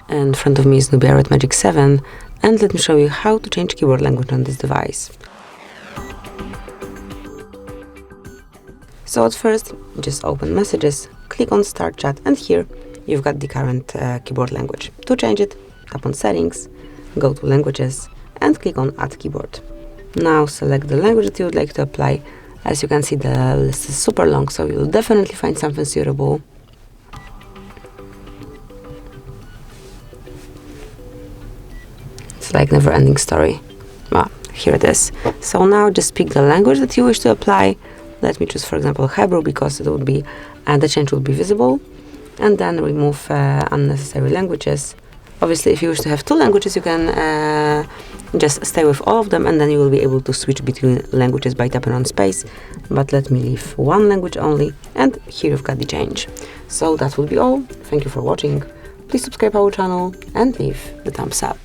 In front of me is Nubia Red Magic 7, and let me show you how to change keyboard language on this device. So at first, just open Messages, click on Start Chat, and here you've got the current keyboard language. To change it, tap on Settings, go to Languages, and click on Add Keyboard. Now select the language that you would like to apply. As you can see, the list is super long, so you'll definitely find something suitable. It's like never-ending story. Well, here it is. So now just pick the language that you wish to apply. Let me choose, for example, Hebrew, because it would be the change will be visible. And then remove unnecessary languages. Obviously, if you wish to have two languages, you can just stay with all of them, and then you will be able to switch between languages by tapping on space. But let me leave one language only, and here you've got the change. So that will be all. Thank you for watching. Please subscribe our channel and leave the thumbs up.